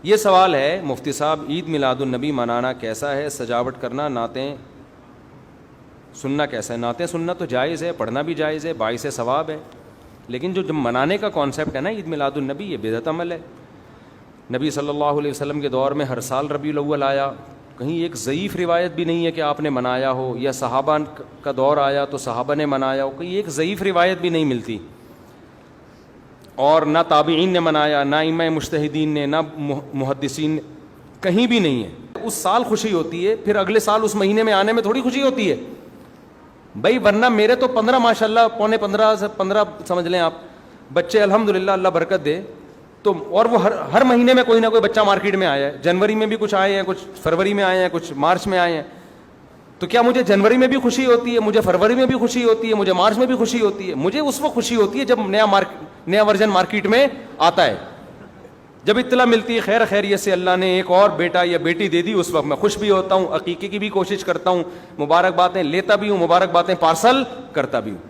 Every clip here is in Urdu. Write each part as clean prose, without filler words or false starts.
یہ سوال ہے مفتی صاحب، عید میلاد النبی منانا کیسا ہے؟ سجاوٹ کرنا، نعتیں سننا کیسا ہے؟ نعتیں سننا تو جائز ہے، پڑھنا بھی جائز ہے، باعث ثواب ہے، لیکن جو منانے کا کانسیپٹ ہے نا عید میلاد النبی، یہ بدعت عمل ہے۔ نبی صلی اللہ علیہ وسلم کے دور میں ہر سال ربیع الاول آیا، کہیں ایک ضعیف روایت بھی نہیں ہے کہ آپ نے منایا ہو، یا صحابہ کا دور آیا تو صحابہ نے منایا ہو، کہیں ایک ضعیف روایت بھی نہیں ملتی، اور نہ تابعین نے منایا، نہ ائمہ مجتہدین نے، نہ محدثین نے، کہیں بھی نہیں ہے۔ اس سال خوشی ہوتی ہے، پھر اگلے سال اس مہینے میں آنے میں تھوڑی خوشی ہوتی ہے بھائی، ورنہ میرے تو 15 ماشاءاللہ، پونے 15 سے 15 سمجھ لیں آپ بچے الحمدللہ، اللہ برکت دے، تو اور وہ ہر مہینے میں کوئی نہ کوئی بچہ مارکیٹ میں آیا ہے، جنوری میں بھی کچھ آئے ہیں، کچھ فروری میں آئے ہیں، کچھ مارچ میں آئے ہیں، تو کیا مجھے جنوری میں بھی خوشی ہوتی ہے؟ مجھے فروری میں بھی خوشی ہوتی ہے؟ مجھے مارچ میں بھی خوشی ہوتی ہے؟ مجھے اس وقت خوشی ہوتی ہے جب نیا ورژن مارکیٹ میں آتا ہے، جب اطلاع ملتی ہے خیر خیریت سے اللہ نے ایک اور بیٹا یا بیٹی دے دی، اس وقت میں خوش بھی ہوتا ہوں، عقیقے کی بھی کوشش کرتا ہوں، مبارکبادیں لیتا بھی ہوں، مبارکبادیں پارسل کرتا بھی ہوں۔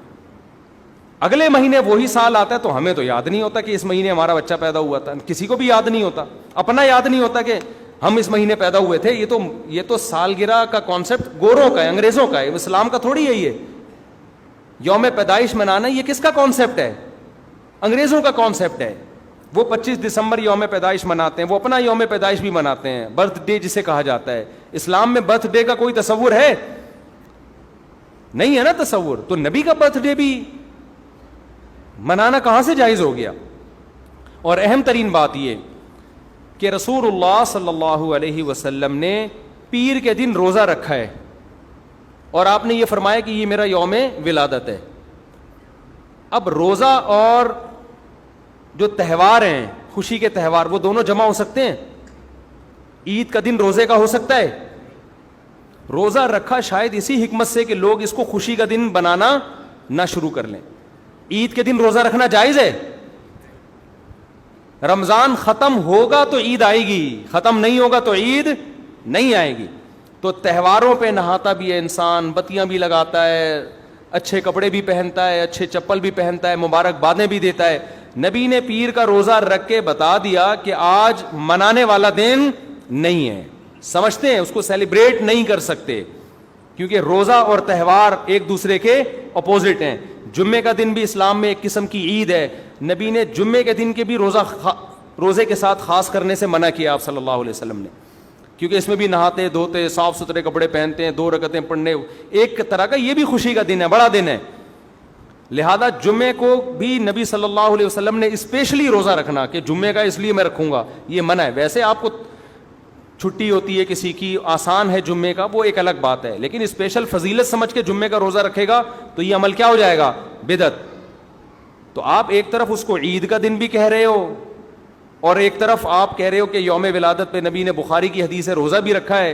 اگلے مہینے وہی سال آتا ہے تو ہمیں تو یاد نہیں ہوتا کہ اس مہینے ہمارا بچہ پیدا ہوا تھا، کسی کو بھی یاد نہیں ہوتا، اپنا یاد نہیں ہوتا کہ ہم اس مہینے پیدا ہوئے تھے۔ یہ تو سالگرہ کا کانسیپٹ گوروں کا ہے، انگریزوں کا ہے، اسلام کا تھوڑی ہے۔ یہ یوم پیدائش منانا یہ کس کا کانسیپٹ ہے؟ انگریزوں کا کانسیپٹ ہے۔ وہ 25 دسمبر یوم پیدائش مناتے ہیں، وہ اپنا یوم پیدائش بھی مناتے ہیں، برتھ ڈے جسے کہا جاتا ہے۔ اسلام میں برتھ ڈے کا کوئی تصور ہے؟ نہیں ہے نا تصور، تو نبی کا برتھ ڈے بھی منانا کہاں سے جائز ہو گیا؟ اور اہم ترین بات یہ کہ رسول اللہ صلی اللہ علیہ وسلم نے پیر کے دن روزہ رکھا ہے، اور آپ نے یہ فرمایا کہ یہ میرا یوم ولادت ہے۔ اب روزہ اور جو تہوار ہیں، خوشی کے تہوار، وہ دونوں جمع ہو سکتے ہیں؟ عید کا دن روزے کا ہو سکتا ہے؟ روزہ رکھا شاید اسی حکمت سے کہ لوگ اس کو خوشی کا دن بنانا نہ شروع کر لیں۔ عید کے دن روزہ رکھنا جائز ہے؟ رمضان ختم ہوگا تو عید آئے گی، ختم نہیں ہوگا تو عید نہیں آئے گی۔ تو تہواروں پہ نہاتا بھی ہے انسان، بتیاں بھی لگاتا ہے، اچھے کپڑے بھی پہنتا ہے، اچھے چپل بھی پہنتا ہے، مبارکبادیں بھی دیتا ہے۔ نبی نے پیر کا روزہ رکھ کے بتا دیا کہ آج منانے والا دن نہیں ہے، سمجھتے ہیں اس کو سیلیبریٹ نہیں کر سکتے، کیونکہ روزہ اور تہوار ایک دوسرے کے اپوزٹ ہیں۔ جمعے کا دن بھی اسلام میں ایک قسم کی عید ہے، نبی نے جمعے کے دن کے بھی روزے کے ساتھ خاص کرنے سے منع کیا آپ صلی اللہ علیہ وسلم نے، کیونکہ اس میں بھی نہاتے دھوتے، صاف ستھرے کپڑے پہنتے ہیں، 2 رکعتیں پڑھنے، ایک طرح کا یہ بھی خوشی کا دن ہے، بڑا دن ہے۔ لہذا جمعے کو بھی نبی صلی اللہ علیہ وسلم نے اسپیشلی روزہ رکھنا کہ جمعے کا اس لیے میں رکھوں گا، یہ منع ہے۔ ویسے آپ کو چھٹی ہوتی ہے کسی کی، آسان ہے جمعے کا، وہ ایک الگ بات ہے، لیکن اسپیشل فضیلت سمجھ کے جمعے کا روزہ رکھے گا تو یہ عمل کیا ہو جائے گا؟ بدعت۔ تو آپ ایک طرف اس کو عید کا دن بھی کہہ رہے ہو، اور ایک طرف آپ کہہ رہے ہو کہ یوم ولادت پہ نبی نے بخاری کی حدیث ہے روزہ بھی رکھا ہے،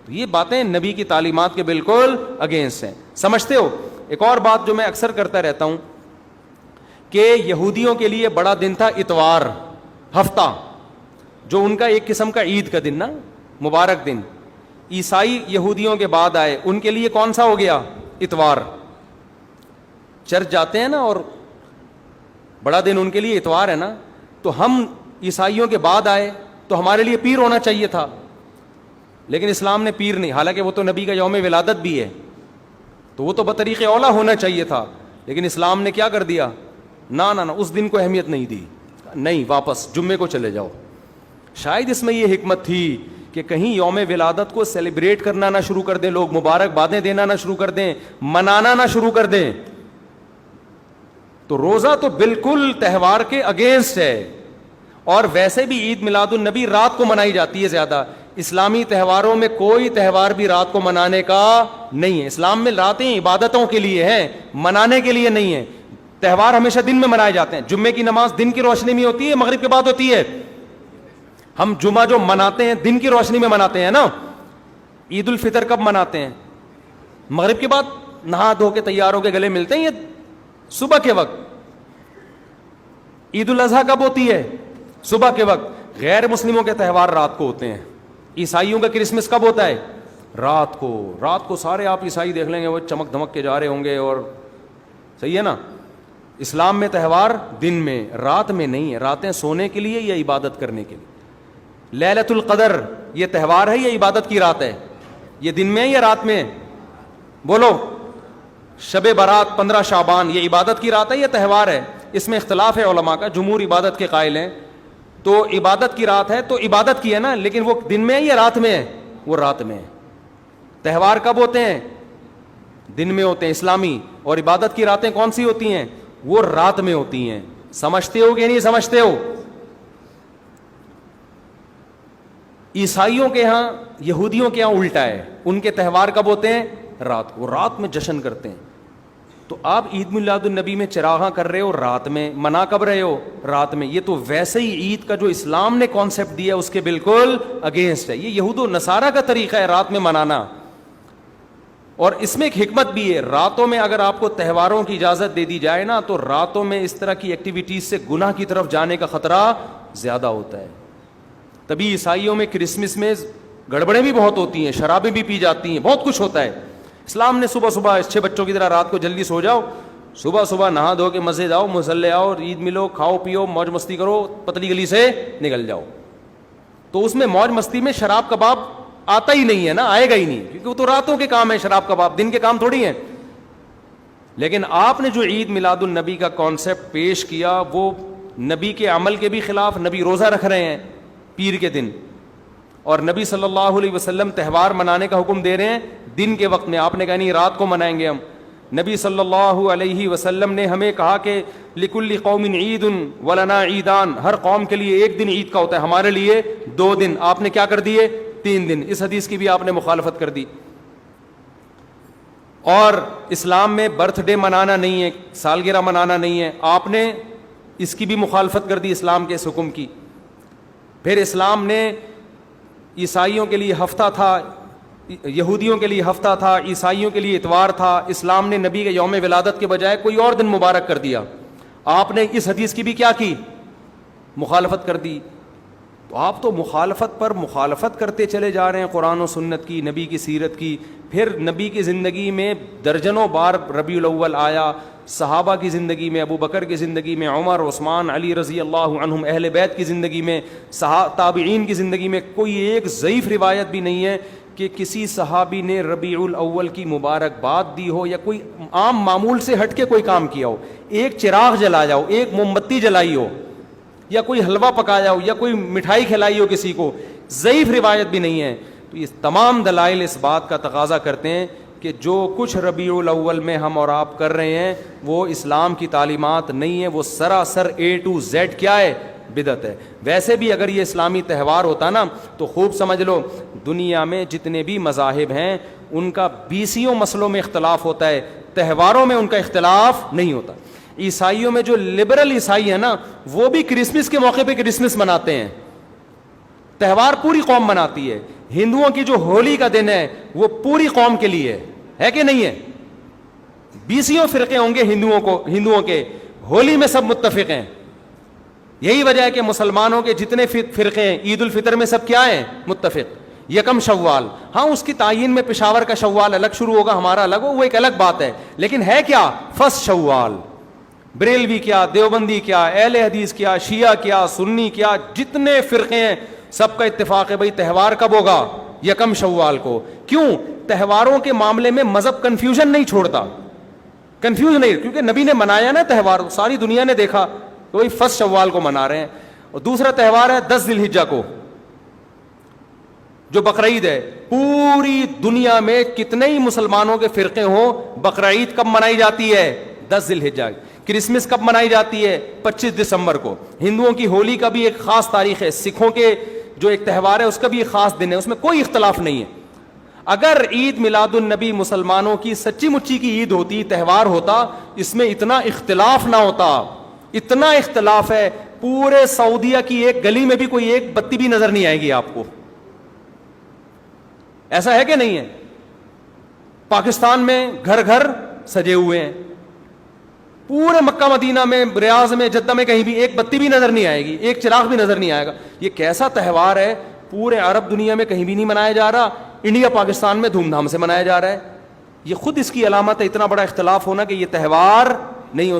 تو یہ باتیں نبی کی تعلیمات کے بالکل اگینسٹ ہیں، سمجھتے ہو؟ ایک اور بات جو میں اکثر کرتا رہتا ہوں کہ یہودیوں کے لیے بڑا دن تھا اتوار، ہفتہ، جو ان کا ایک قسم کا عید کا دن نا، مبارک دن۔ عیسائی یہودیوں کے بعد آئے، ان کے لیے کون سا ہو گیا؟ اتوار۔ چرچ جاتے ہیں نا، اور بڑا دن ان کے لیے اتوار ہے نا، تو ہم عیسائیوں کے بعد آئے تو ہمارے لیے پیر ہونا چاہیے تھا، لیکن اسلام نے پیر نہیں، حالانکہ وہ تو نبی کا یوم ولادت بھی ہے، تو وہ تو بطریق اولا ہونا چاہیے تھا، لیکن اسلام نے کیا کر دیا؟ نہ اس دن کو اہمیت نہیں دی، نہیں، واپس جمعے کو چلے جاؤ۔ شاید اس میں یہ حکمت تھی کہ کہیں یوم ولادت کو سیلیبریٹ کرنا نہ شروع کر دیں لوگ، مبارکبادیں دینا نہ شروع کر دیں، منانا نہ شروع کر دیں۔ تو روزہ تو بالکل تہوار کے اگینسٹ ہے، اور ویسے بھی عید میلاد النبی رات کو منائی جاتی ہے زیادہ۔ اسلامی تہواروں میں کوئی تہوار بھی رات کو منانے کا نہیں ہے، اسلام میں راتیں عبادتوں کے لیے ہیں، منانے کے لیے نہیں ہے۔ تہوار ہمیشہ دن میں منائے جاتے ہیں، جمعے کی نماز دن کی روشنی میں ہوتی ہے، مغرب کے بعد ہوتی ہے۔ ہم جمعہ جو مناتے ہیں دن کی روشنی میں مناتے ہیں نا۔ عید الفطر کب مناتے ہیں؟ مغرب کے بعد نہا دھو کے تیار ہو کے گلے ملتے ہیں، یہ صبح کے وقت۔ عید الاضحیٰ کب ہوتی ہے؟ صبح کے وقت۔ غیر مسلموں کے تہوار رات کو ہوتے ہیں۔ عیسائیوں کا کرسمس کب ہوتا ہے؟ رات کو۔ رات کو سارے آپ عیسائی دیکھ لیں گے وہ چمک دھمک کے جا رہے ہوں گے، اور صحیح ہے نا۔ اسلام میں تہوار دن میں، رات میں نہیں ہے، راتیں سونے کے لیے یا عبادت کرنے کے لیے۔ لیلۃ القدر یہ تہوار ہے یا عبادت کی رات ہے؟ یہ دن میں ہے یا رات میں ہے؟ بولو. شب برات 15 شعبان یہ عبادت کی رات ہے یا تہوار ہے؟ اس میں اختلاف ہے علماء کا. جمہور عبادت کے قائل ہیں. تو عبادت کی رات ہے تو عبادت کی ہے نا, لیکن وہ دن میں ہے یا رات میں ہے؟ وہ رات میں ہے. تہوار کب ہوتے ہیں؟ دن میں ہوتے ہیں اسلامی. اور عبادت کی راتیں کون سی ہوتی ہیں؟ وہ رات میں ہوتی ہیں. سمجھتے ہو کہ نہیں سمجھتے ہو؟ عیسائیوں کے ہاں, یہودیوں کے ہاں الٹا ہے. ان کے تہوار کب ہوتے ہیں؟ رات. وہ رات میں جشن کرتے ہیں. تو آپ عید میلاد النبی میں چراغاں کر رہے ہو رات میں, منا کب رہے ہو؟ رات میں. یہ تو ویسے ہی عید کا جو اسلام نے کانسیپٹ دیا اس کے بالکل اگینسٹ ہے. یہ یہود و نصارہ کا طریقہ ہے رات میں منانا. اور اس میں ایک حکمت بھی ہے. راتوں میں اگر آپ کو تہواروں کی اجازت دے دی جائے نا, تو راتوں میں اس طرح کی ایکٹیویٹیز سے گناہ کی طرف جانے کا خطرہ زیادہ ہوتا ہے. تبھی عیسائیوں میں کرسمس میں گڑبڑیں بھی بہت ہوتی ہیں, شرابیں بھی پی جاتی ہیں, بہت کچھ ہوتا ہے. اسلام نے صبح صبح اچھے بچوں کی طرح رات کو جلدی سو جاؤ, صبح صبح نہا دھو کے مسجد آؤ, مصلی آؤ, عید ملو, کھاؤ پیو, موج مستی کرو, پتلی گلی سے نکل جاؤ. تو اس میں موج مستی میں شراب کباب آتا ہی نہیں ہے نا, آئے گا ہی نہیں, کیونکہ وہ تو راتوں کے کام ہے شراب کباب, دن کے کام تھوڑی ہیں. لیکن آپ نے جو عید میلاد النبی کا کانسیپٹ پیش کیا وہ نبی کے عمل کے بھی خلاف. نبی روزہ رکھ رہے ہیں پیر کے دن, اور نبی صلی اللہ علیہ وسلم تہوار منانے کا حکم دے رہے ہیں دن کے وقت میں. آپ نے کہا نہیں رات کو منائیں گے ہم. نبی صلی اللہ علیہ وسلم نے ہمیں کہا کہ لکل قوم عید ولنا عیدان, ہر قوم کے لیے ایک دن عید کا ہوتا ہے, ہمارے لیے 2 دن. آپ نے کیا کر دیے؟ 3 دن. اس حدیث کی بھی آپ نے مخالفت کر دی. اور اسلام میں برتھ ڈے منانا نہیں ہے, سالگرہ منانا نہیں ہے, آپ نے اس کی بھی مخالفت کر دی اسلام کے اس حکم کی. پھر اسلام نے عیسائیوں کے لیے ہفتہ تھا, یہودیوں کے لیے ہفتہ تھا, عیسائیوں کے لیے اتوار تھا. اسلام نے نبی کے یوم ولادت کے بجائے کوئی اور دن مبارک کر دیا. آپ نے اس حدیث کی بھی کیا کی؟ مخالفت کر دی. تو آپ تو مخالفت پر مخالفت کرتے چلے جا رہے ہیں قرآن و سنت کی, نبی کی سیرت کی. پھر نبی کی زندگی میں درجنوں بار ربیع الاول آیا, صحابہ کی زندگی میں, ابو بکر کی زندگی میں, عمر, عثمان, علی رضی اللہ عنہم, اہل بیت کی زندگی میں, تابعین کی زندگی میں کوئی ایک ضعیف روایت بھی نہیں ہے کہ کسی صحابی نے ربیع الاول کی مبارکباد دی ہو یا کوئی عام معمول سے ہٹ کے کوئی کام کیا ہو. ایک چراغ جلایا ہو, ایک موم بتی جلائی ہو, یا کوئی حلوہ پکایا ہو, یا کوئی مٹھائی کھلائی ہو کسی کو, ضعیف روایت بھی نہیں ہے. تو یہ تمام دلائل اس بات کا تقاضا کرتے ہیں کہ جو کچھ ربیع الاول میں ہم اور آپ کر رہے ہیں وہ اسلام کی تعلیمات نہیں ہے, وہ سراسر A to Z کیا ہے؟ بدعت ہے. ویسے بھی اگر یہ اسلامی تہوار ہوتا نا تو خوب سمجھ لو دنیا میں جتنے بھی مذاہب ہیں ان کا 20 مسئلوں میں اختلاف ہوتا ہے, تہواروں میں ان کا اختلاف نہیں ہوتا. عیسائیوں میں جو لبرل عیسائی ہیں نا وہ بھی کرسمس کے موقع پہ کرسمس مناتے ہیں, تہوار پوری قوم مناتی ہے. ہندوؤں کی جو ہولی کا دن ہے وہ پوری قوم کے لیے ہے کہ نہیں ہے؟ 20 فرقے ہوں گے ہندوؤں کے, ہولی میں سب متفق ہیں. یہی وجہ ہے کہ مسلمانوں کے جتنے فرقے ہیں عید الفطر میں سب کیا ہیں؟ متفق. یکم شوال, ہاں اس کی تعین میں پشاور کا شوال الگ شروع ہوگا, ہمارا الگ ہو, وہ ایک الگ بات ہے, لیکن ہے کیا؟ فرسٹ شوال. بریلوی کیا, دیوبندی کیا, اہل حدیث کیا, شیعہ کیا, سنی کیا, جتنے فرقے ہیں سب کا اتفاق ہے بھائی تہوار کب ہوگا؟ یکم شوال کو. کیوں؟ تہواروں کے معاملے میں مذہب کنفیوژن نہیں چھوڑتا, کنفیوز نہیں, کیونکہ نبی نے منایا نا تہوار, ساری دنیا نے دیکھا, تو وہی فرسٹ شوال کو منا رہے ہیں. اور دوسرا تہوار ہے 10 ذی الحجہ کو جو بقرعید ہے. پوری دنیا میں کتنے ہی مسلمانوں کے فرقے ہوں, بقرعید کب منائی جاتی ہے؟ 10 ذی الحجہ. کرسمس کب منائی جاتی ہے؟ 25 دسمبر کو. ہندوؤں کی ہولی کا بھی ایک خاص تاریخ ہے, سکھوں کے جو ایک تہوار ہے اس کا بھی ایک خاص دن ہے, اس میں کوئی اختلاف نہیں ہے. اگر عید میلاد النبی مسلمانوں کی سچی مچی کی عید ہوتی, تہوار ہوتا, اس میں اتنا اختلاف نہ ہوتا. اتنا اختلاف ہے, پورے سعودیہ کی ایک گلی میں بھی کوئی ایک بتی بھی نظر نہیں آئے گی آپ کو. ایسا ہے کہ نہیں ہے؟ پاکستان میں گھر گھر سجے ہوئے ہیں, پورے مکہ مدینہ میں, ریاض میں, جدہ میں کہیں بھی ایک بتی بھی نظر نہیں آئے گی, ایک چراغ بھی نظر نہیں آئے گا. یہ کیسا تہوار ہے؟ پورے عرب دنیا میں کہیں بھی نہیں منایا جا رہا, انڈیا پاکستان میں دھوم دھام سے منایا جا رہا ہے. یہ خود اس کی علامت ہے, اتنا بڑا اختلاف ہونا کہ یہ تہوار نہیں ہو